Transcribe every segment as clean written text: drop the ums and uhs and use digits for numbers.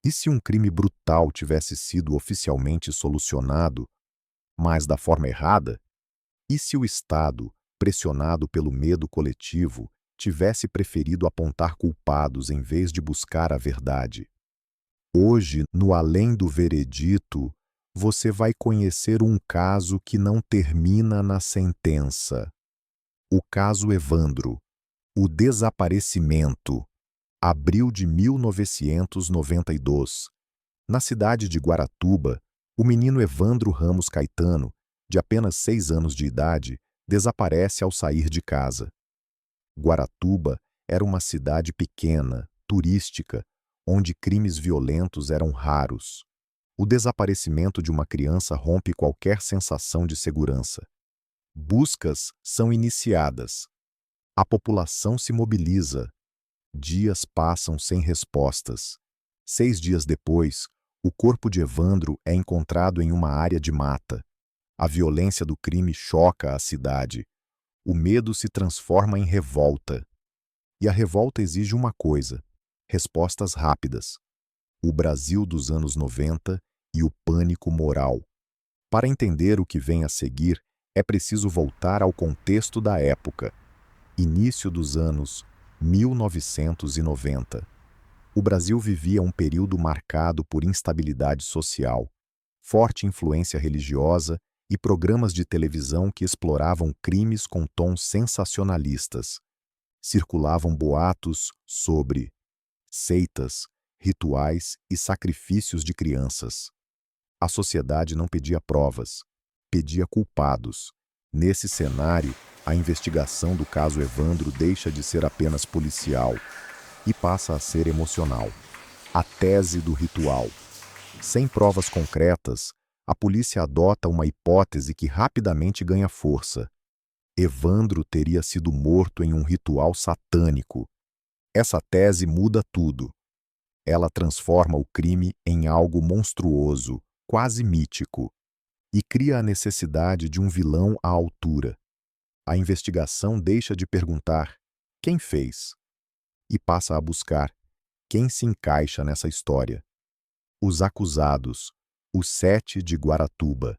E se um crime brutal tivesse sido oficialmente solucionado, mas da forma errada? E se o Estado, pressionado pelo medo coletivo, tivesse preferido apontar culpados em vez de buscar a verdade? Hoje, no Além do Veredito, você vai conhecer um caso que não termina na sentença. O caso Evandro, o desaparecimento, abril de 1992. Na cidade de Guaratuba, o menino Evandro Ramos Caetano, de apenas 6 anos de idade, desaparece ao sair de casa. Guaratuba era uma cidade pequena, turística, onde crimes violentos eram raros. O desaparecimento de uma criança rompe qualquer sensação de segurança. Buscas são iniciadas. A população se mobiliza. Dias passam sem respostas. 6 dias depois, o corpo de Evandro é encontrado em uma área de mata. A violência do crime choca a cidade. O medo se transforma em revolta. E a revolta exige uma coisa: respostas rápidas. O Brasil dos anos 90 e o pânico moral. Para entender o que vem a seguir, é preciso voltar ao contexto da época. Início dos anos 1990. O Brasil vivia um período marcado por instabilidade social, forte influência religiosa e programas de televisão que exploravam crimes com tons sensacionalistas. Circulavam boatos sobre seitas, rituais e sacrifícios de crianças. A sociedade não pedia provas, pedia culpados. Nesse cenário, a investigação do caso Evandro deixa de ser apenas policial e passa a ser emocional. A tese do ritual. Sem provas concretas, a polícia adota uma hipótese que rapidamente ganha força. Evandro teria sido morto em um ritual satânico. Essa tese muda tudo. Ela transforma o crime em algo monstruoso, quase mítico, e cria a necessidade de um vilão à altura. A investigação deixa de perguntar quem fez e passa a buscar quem se encaixa nessa história. Os acusados, os 7 de Guaratuba.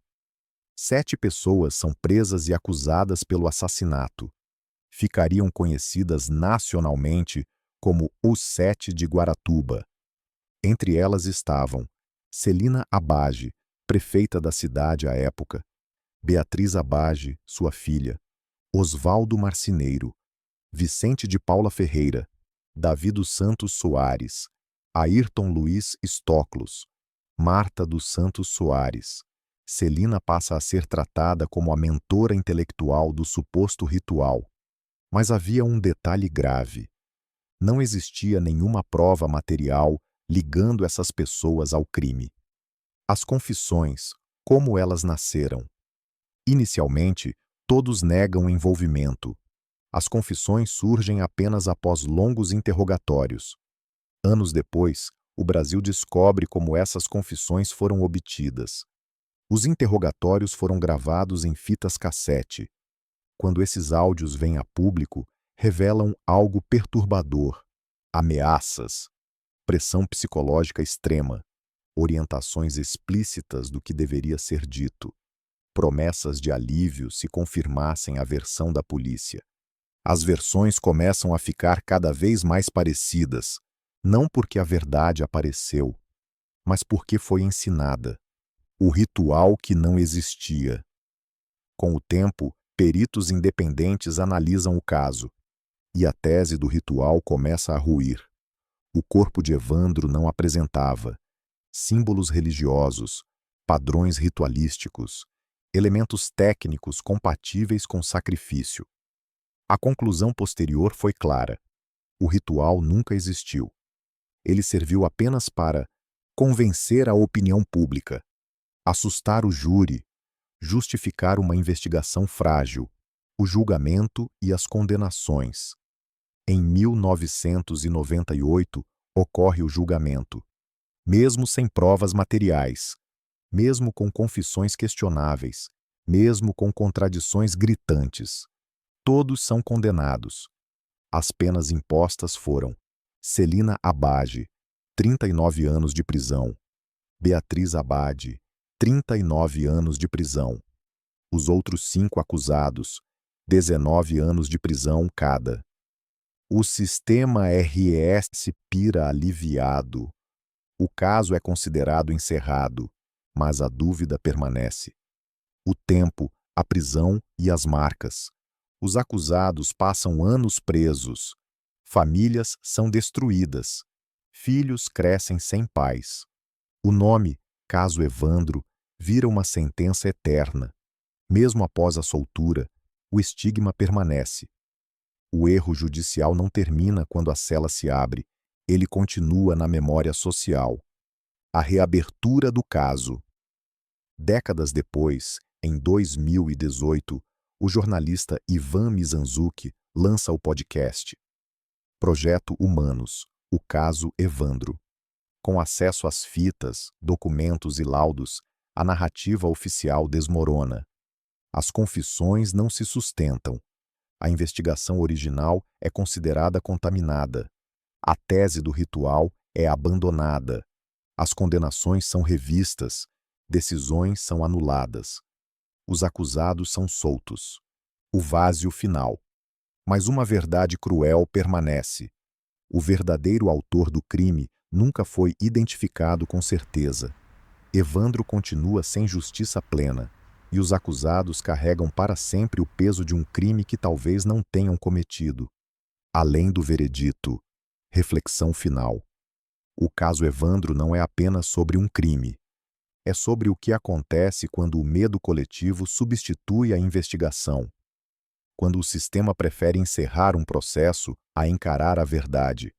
7 pessoas são presas e acusadas pelo assassinato. Ficariam conhecidas nacionalmente como os 7 de Guaratuba. Entre elas estavam Celina Abage, prefeita da cidade à época, Beatriz Abage, sua filha, Osvaldo Marcineiro, Vicente de Paula Ferreira, Davi dos Santos Soares, Ayrton Luiz Stoklos, Marta dos Santos Soares. Celina passa a ser tratada como a mentora intelectual do suposto ritual. Mas havia um detalhe grave. Não existia nenhuma prova material ligando essas pessoas ao crime. As confissões, como elas nasceram? Inicialmente, todos negam envolvimento. As confissões surgem apenas após longos interrogatórios. Anos depois, o Brasil descobre como essas confissões foram obtidas. Os interrogatórios foram gravados em fitas cassete. Quando esses áudios vêm a público, revelam algo perturbador: ameaças, pressão psicológica extrema, orientações explícitas do que deveria ser dito, promessas de alívio se confirmassem a versão da polícia. As versões começam a ficar cada vez mais parecidas, não porque a verdade apareceu, mas porque foi ensinada. O ritual que não existia. Com o tempo, peritos independentes analisam o caso, e a tese do ritual começa a ruir. O corpo de Evandro não apresentava símbolos religiosos, padrões ritualísticos, elementos técnicos compatíveis com sacrifício. A conclusão posterior foi clara: o ritual nunca existiu. Ele serviu apenas para convencer a opinião pública, assustar o júri, justificar uma investigação frágil, o julgamento e as condenações. Em 1998, ocorre o julgamento. Mesmo sem provas materiais, mesmo com confissões questionáveis, mesmo com contradições gritantes, todos são condenados. As penas impostas foram: Celina Abage, 39 anos de prisão. Beatriz Abade, 39 anos de prisão. Os outros 5 acusados, 19 anos de prisão cada. O sistema RS pira aliviado. O caso é considerado encerrado, mas a dúvida permanece. O tempo, a prisão e as marcas. Os acusados passam anos presos. Famílias são destruídas. Filhos crescem sem pais. O nome, caso Evandro, vira uma sentença eterna. Mesmo após a soltura, o estigma permanece. O erro judicial não termina quando a cela se abre, ele continua na memória social. A reabertura do caso. Décadas depois, em 2018, o jornalista Ivan Mizanzuki lança o podcast Projeto Humanos, o caso Evandro. Com acesso às fitas, documentos e laudos, a narrativa oficial desmorona. As confissões não se sustentam. A investigação original é considerada contaminada. A tese do ritual é abandonada. As condenações são revistas. Decisões são anuladas. Os acusados são soltos. O vazio final. Mas uma verdade cruel permanece. O verdadeiro autor do crime nunca foi identificado com certeza. Evandro continua sem justiça plena, e os acusados carregam para sempre o peso de um crime que talvez não tenham cometido. Além do veredito. Reflexão final. O caso Evandro não é apenas sobre um crime. É sobre o que acontece quando o medo coletivo substitui a investigação. Quando o sistema prefere encerrar um processo a encarar a verdade.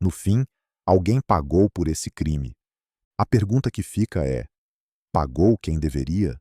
No fim, alguém pagou por esse crime. A pergunta que fica é: pagou quem deveria?